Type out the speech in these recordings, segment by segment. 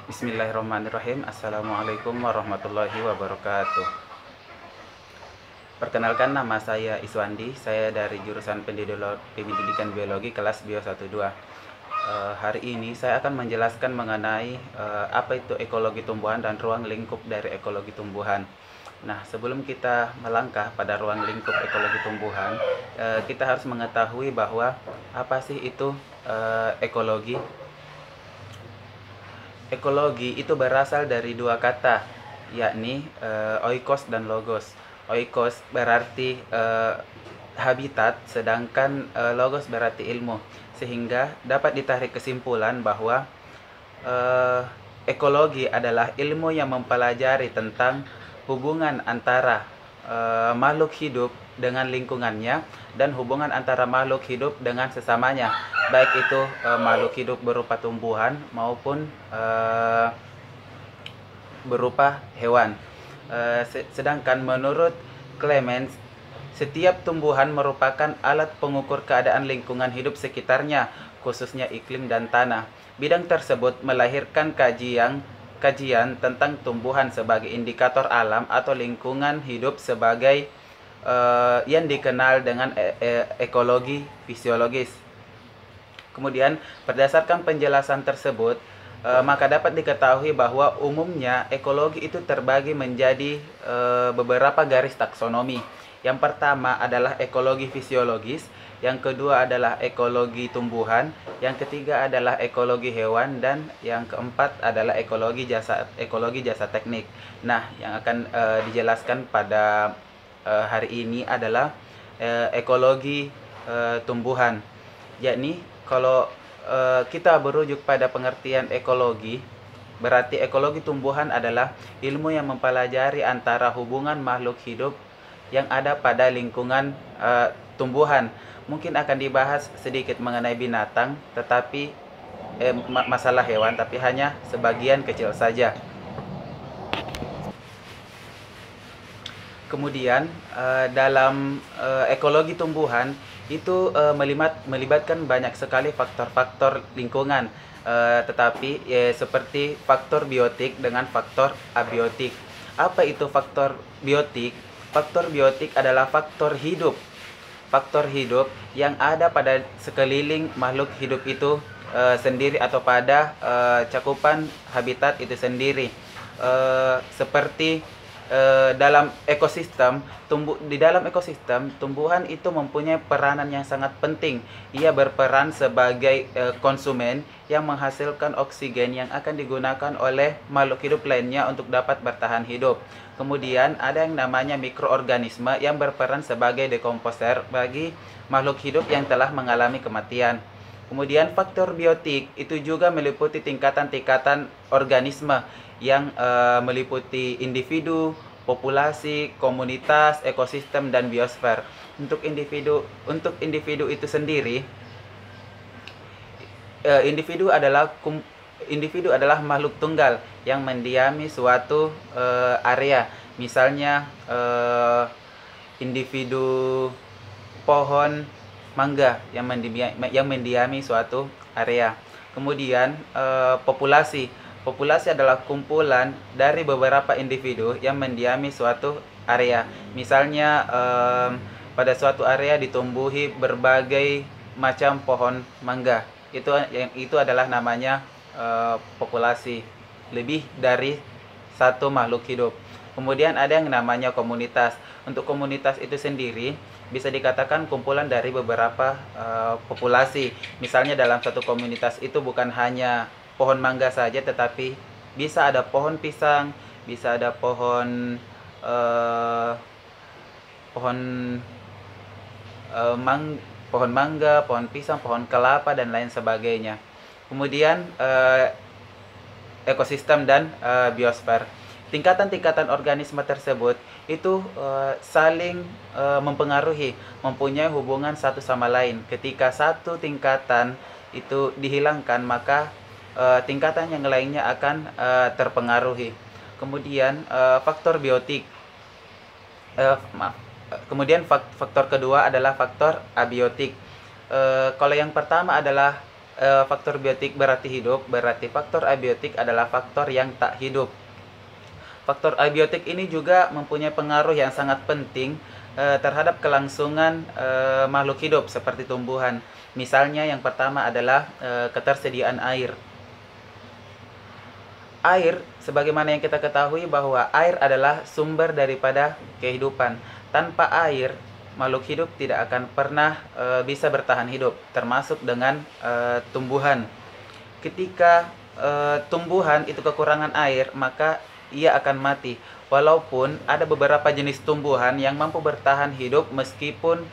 Bismillahirrahmanirrahim. Assalamualaikum warahmatullahi wabarakatuh. Perkenalkan, nama saya Iswandi. Saya dari jurusan Pendidikan Biologi kelas Bio 12. Hari ini saya akan menjelaskan mengenai apa itu ekologi tumbuhan dan ruang lingkup dari ekologi tumbuhan. Nah, sebelum kita melangkah pada ruang lingkup ekologi tumbuhan, kita harus mengetahui bahwa apa sih itu ekologi. Ekologi itu berasal dari dua kata, yakni oikos dan logos. Oikos berarti habitat, sedangkan logos berarti ilmu. Sehingga dapat ditarik kesimpulan bahwa ekologi adalah ilmu yang mempelajari tentang hubungan antara makhluk hidup dengan lingkungannya dan hubungan antara makhluk hidup dengan sesamanya, baik itu makhluk hidup berupa tumbuhan maupun berupa hewan. Sedangkan menurut Clemens, setiap tumbuhan merupakan alat pengukur keadaan lingkungan hidup sekitarnya, khususnya iklim dan tanah. Bidang tersebut melahirkan kajian tentang tumbuhan sebagai indikator alam atau lingkungan hidup sebagai yang dikenal dengan ekologi fisiologis. Kemudian, berdasarkan penjelasan tersebut, maka dapat diketahui bahwa umumnya ekologi itu terbagi menjadi beberapa garis taksonomi. Yang pertama adalah ekologi fisiologis, yang kedua adalah ekologi tumbuhan, yang ketiga adalah ekologi hewan, dan yang keempat adalah ekologi jasa teknik. Nah, yang akan dijelaskan pada hari ini adalah ekologi tumbuhan. Yakni kalau kita berujuk pada pengertian ekologi, berarti ekologi tumbuhan adalah ilmu yang mempelajari antara hubungan makhluk hidup yang ada pada lingkungan tumbuhan. Mungkin akan dibahas sedikit mengenai binatang, tetapi masalah hewan, tapi hanya sebagian kecil saja. Kemudian dalam ekologi tumbuhan itu melibatkan banyak sekali faktor-faktor lingkungan, tetapi seperti faktor biotik dengan faktor abiotik. Apa itu faktor biotik? Faktor biotik adalah faktor hidup yang ada pada sekeliling makhluk hidup itu sendiri atau pada cakupan habitat itu sendiri. Seperti dalam ekosistem, di dalam ekosistem tumbuhan itu mempunyai peranan yang sangat penting. Ia berperan sebagai konsumen yang menghasilkan oksigen yang akan digunakan oleh makhluk hidup lainnya untuk dapat bertahan hidup. Kemudian ada yang namanya mikroorganisme yang berperan sebagai dekomposer bagi makhluk hidup yang telah mengalami kematian. Kemudian faktor biotik itu juga meliputi tingkatan-tingkatan organisme yang meliputi individu, populasi, komunitas, ekosistem, dan biosfer. Untuk individu itu sendiri, individu adalah makhluk tunggal yang mendiami suatu area. Misalnya individu pohon mangga yang mendiami suatu area. Kemudian populasi adalah kumpulan dari beberapa individu yang mendiami suatu area. Misalnya pada suatu area ditumbuhi berbagai macam pohon mangga. Itu adalah namanya populasi, lebih dari satu makhluk hidup. Kemudian ada yang namanya komunitas. Untuk komunitas itu sendiri bisa dikatakan kumpulan dari beberapa populasi. Misalnya dalam satu komunitas itu bukan hanya pohon mangga saja, tetapi bisa ada pohon pisang, bisa ada pohon mangga, pohon pisang, pohon kelapa, dan lain sebagainya. Kemudian ekosistem dan biosfer. Tingkatan-tingkatan organisme tersebut itu saling mempengaruhi, mempunyai hubungan satu sama lain. Ketika satu tingkatan itu dihilangkan, maka tingkatan yang lainnya akan terpengaruhi. Kemudian faktor biotik. Kemudian faktor kedua adalah faktor abiotik. Kalau yang pertama adalah faktor biotik berarti hidup, berarti faktor abiotik adalah faktor yang tak hidup. Faktor abiotik ini juga mempunyai pengaruh yang sangat penting terhadap kelangsungan makhluk hidup seperti tumbuhan. Misalnya yang pertama adalah ketersediaan air. Air, sebagaimana yang kita ketahui bahwa air adalah sumber daripada kehidupan. Tanpa air, makhluk hidup tidak akan pernah bisa bertahan hidup, termasuk dengan tumbuhan. Ketika tumbuhan itu kekurangan air, maka ia akan mati. Walaupun ada beberapa jenis tumbuhan yang mampu bertahan hidup meskipun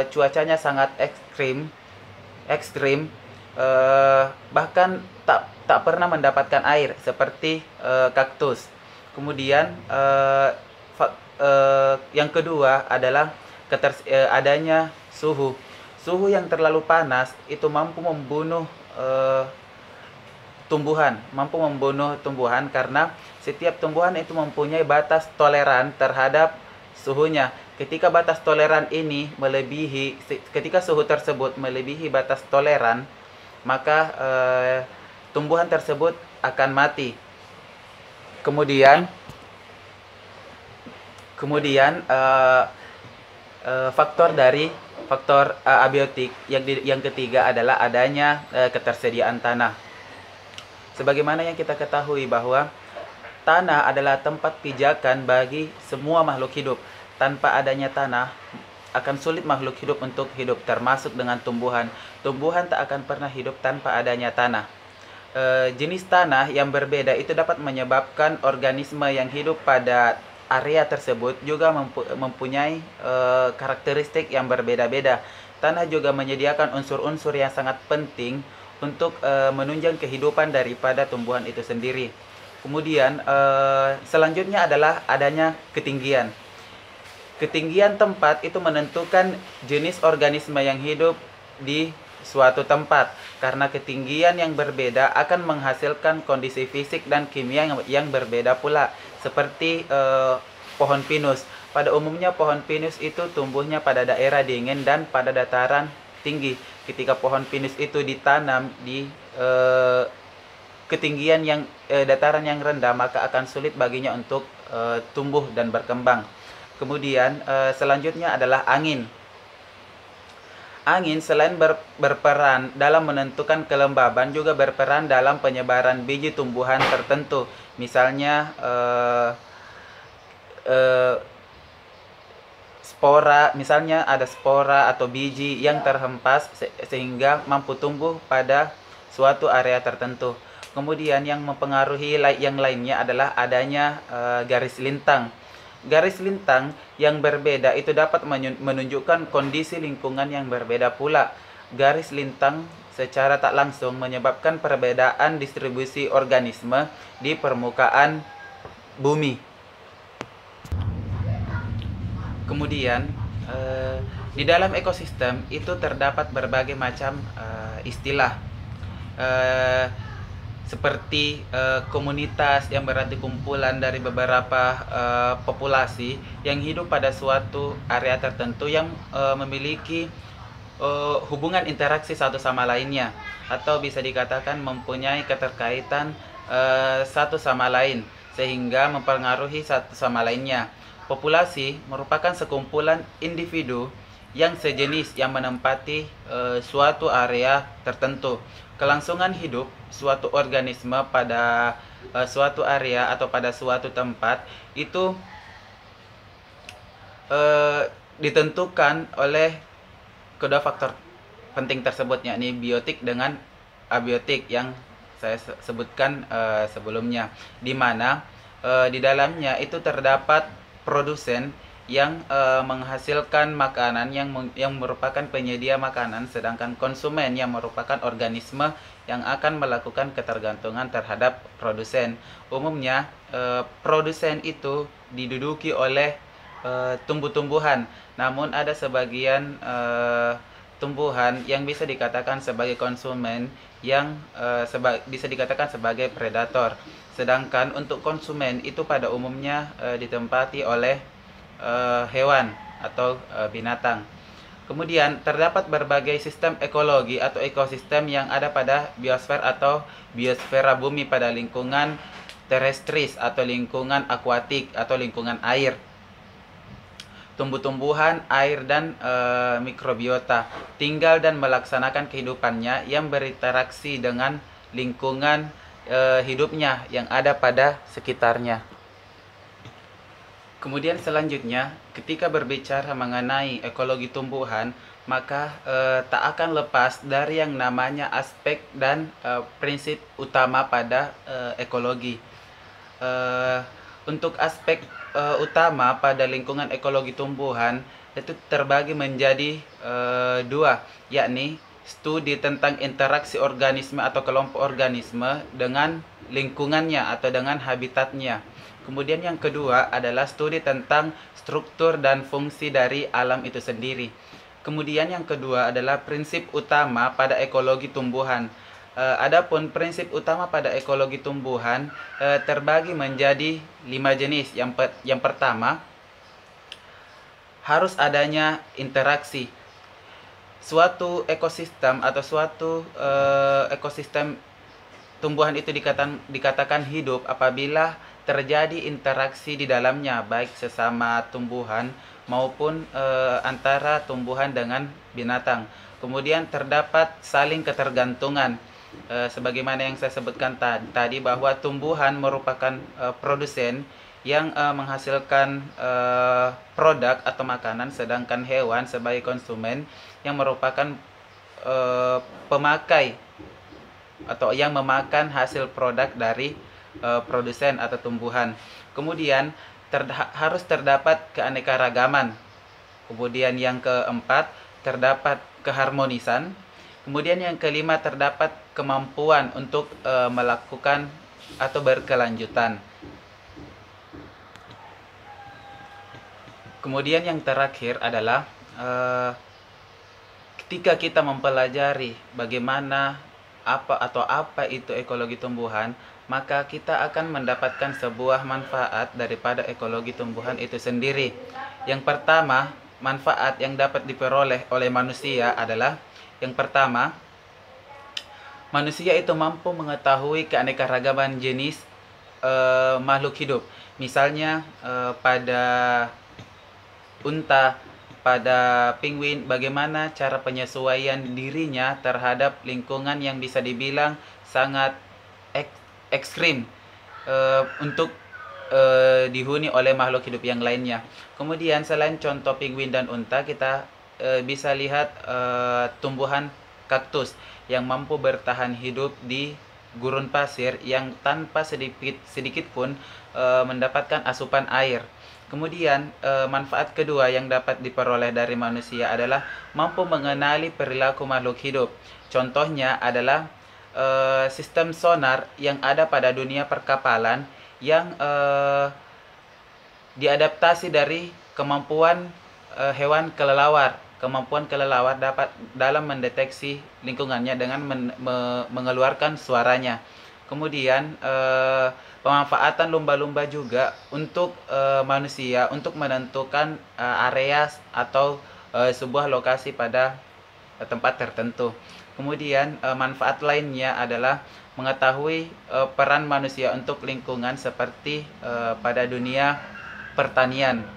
cuacanya sangat ekstrim, bahkan tak pernah mendapatkan air seperti kaktus. Kemudian yang kedua adalah adanya suhu. Suhu yang terlalu panas itu mampu membunuh tumbuhan karena setiap tumbuhan itu mempunyai batas toleran terhadap suhunya. Ketika suhu tersebut melebihi batas toleran, maka tumbuhan tersebut akan mati. Kemudian faktor abiotik yang ketiga adalah adanya ketersediaan tanah. Sebagaimana yang kita ketahui bahwa tanah adalah tempat pijakan bagi semua makhluk hidup. Tanpa adanya tanah, akan sulit makhluk hidup untuk hidup, termasuk dengan tumbuhan. Tumbuhan tak akan pernah hidup tanpa adanya tanah. Jenis tanah yang berbeda itu dapat menyebabkan organisme yang hidup pada area tersebut juga mempunyai karakteristik yang berbeda-beda. Tanah juga menyediakan unsur-unsur yang sangat penting untuk menunjang kehidupan daripada tumbuhan itu sendiri. Kemudian selanjutnya adalah adanya ketinggian. Ketinggian tempat itu menentukan jenis organisme yang hidup di suatu tempat. Karena ketinggian yang berbeda akan menghasilkan kondisi fisik dan kimia yang berbeda pula. Seperti pohon pinus. Pada umumnya pohon pinus itu tumbuhnya pada daerah dingin dan pada dataran tinggi. Ketika pohon pinus itu ditanam di ketinggian dataran yang rendah, maka akan sulit baginya untuk tumbuh dan berkembang. Kemudian selanjutnya adalah angin. Angin selain berperan dalam menentukan kelembaban, juga berperan dalam penyebaran biji tumbuhan tertentu. Misalnya misalnya ada spora atau biji yang terhempas sehingga mampu tumbuh pada suatu area tertentu. Kemudian yang mempengaruhi yang lainnya adalah adanya garis lintang. Garis lintang yang berbeda itu dapat menunjukkan kondisi lingkungan yang berbeda pula. Garis lintang secara tak langsung menyebabkan perbedaan distribusi organisme di permukaan bumi. Kemudian di dalam ekosistem itu terdapat berbagai macam istilah seperti komunitas yang berarti kumpulan dari beberapa populasi yang hidup pada suatu area tertentu yang memiliki hubungan interaksi satu sama lainnya, atau bisa dikatakan mempunyai keterkaitan satu sama lain sehingga mempengaruhi satu sama lainnya. Populasi merupakan sekumpulan individu yang sejenis yang menempati suatu area tertentu. Kelangsungan hidup suatu organisme pada suatu area atau pada suatu tempat itu ditentukan oleh kedua faktor penting tersebut, yakni biotik dengan abiotik yang saya sebutkan sebelumnya, di mana di dalamnya itu terdapat produsen yang menghasilkan makanan yang merupakan penyedia makanan, sedangkan konsumen yang merupakan organisme yang akan melakukan ketergantungan terhadap produsen. Umumnya produsen itu diduduki oleh tumbuh-tumbuhan, namun ada sebagian tumbuhan yang bisa dikatakan sebagai konsumen yang bisa dikatakan sebagai predator. Sedangkan untuk konsumen itu pada umumnya ditempati oleh hewan atau binatang. Kemudian terdapat berbagai sistem ekologi atau ekosistem yang ada pada biosfer atau biosfera bumi pada lingkungan terestris atau lingkungan akuatik atau lingkungan air, tumbuh-tumbuhan, air, dan mikrobiota tinggal dan melaksanakan kehidupannya yang berinteraksi dengan lingkungan hidupnya yang ada pada sekitarnya. Kemudian selanjutnya, ketika berbicara mengenai ekologi tumbuhan, maka tak akan lepas dari yang namanya aspek dan prinsip utama pada ekologi. Untuk aspek utama pada lingkungan ekologi tumbuhan itu terbagi menjadi dua, yakni studi tentang interaksi organisme atau kelompok organisme dengan lingkungannya atau dengan habitatnya. Kemudian yang kedua adalah studi tentang struktur dan fungsi dari alam itu sendiri. Kemudian yang kedua adalah prinsip utama pada ekologi tumbuhan. Adapun prinsip utama pada ekologi tumbuhan terbagi menjadi 5 jenis. Yang pertama, harus adanya interaksi. Suatu ekosistem atau suatu ekosistem tumbuhan itu dikatakan hidup apabila terjadi interaksi di dalamnya, baik sesama tumbuhan maupun antara tumbuhan dengan binatang. Kemudian terdapat saling ketergantungan, sebagaimana yang saya sebutkan tadi bahwa tumbuhan merupakan produsen yang menghasilkan produk atau makanan, sedangkan hewan sebagai konsumen yang merupakan pemakai atau yang memakan hasil produk dari produsen atau tumbuhan. Kemudian harus terdapat keanekaragaman. Kemudian yang keempat, terdapat keharmonisan. Kemudian yang kelima, terdapat kemampuan untuk melakukan atau berkelanjutan. Kemudian yang terakhir adalah ketika kita mempelajari bagaimana apa itu ekologi tumbuhan, maka kita akan mendapatkan sebuah manfaat daripada ekologi tumbuhan itu sendiri. Yang pertama, manfaat yang dapat diperoleh oleh manusia adalah yang pertama, manusia itu mampu mengetahui keanekaragaman jenis makhluk hidup. Misalnya pada unta, pada penguin, bagaimana cara penyesuaian dirinya terhadap lingkungan yang bisa dibilang sangat ekstrim untuk dihuni oleh makhluk hidup yang lainnya. Kemudian selain contoh penguin dan unta, kita bisa lihat tumbuhan kaktus yang mampu bertahan hidup di gurun pasir yang tanpa sedikit pun mendapatkan asupan air. Kemudian manfaat kedua yang dapat diperoleh dari manusia adalah mampu mengenali perilaku makhluk hidup. Contohnya adalah sistem sonar yang ada pada dunia perkapalan yang diadaptasi dari kemampuan hewan kelelawar. Kemampuan kelelawar dapat dalam mendeteksi lingkungannya dengan mengeluarkan suaranya. Kemudian pemanfaatan lumba-lumba juga untuk manusia untuk menentukan area atau sebuah lokasi pada tempat tertentu. Kemudian manfaat lainnya adalah mengetahui peran manusia untuk lingkungan seperti pada dunia pertanian.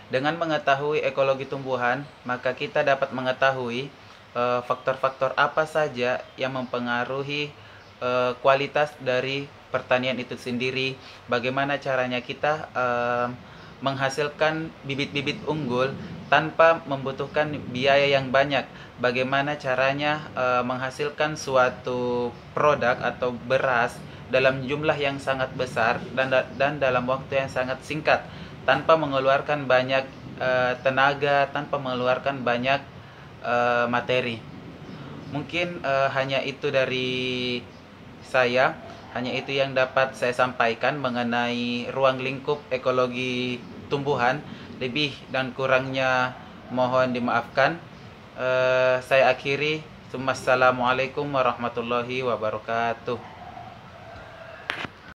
Dengan mengetahui ekologi tumbuhan, maka kita dapat mengetahui faktor-faktor apa saja yang mempengaruhi kualitas dari pertanian itu sendiri, bagaimana caranya kita menghasilkan bibit-bibit unggul tanpa membutuhkan biaya yang banyak, bagaimana caranya menghasilkan suatu produk atau beras dalam jumlah yang sangat besar dan dalam waktu yang sangat singkat tanpa mengeluarkan banyak tenaga, tanpa mengeluarkan banyak materi. Mungkin hanya itu dari saya, hanya itu yang dapat saya sampaikan mengenai ruang lingkup ekologi tumbuhan. Lebih dan kurangnya mohon dimaafkan. Saya akhiri. Assalamualaikum warahmatullahi wabarakatuh.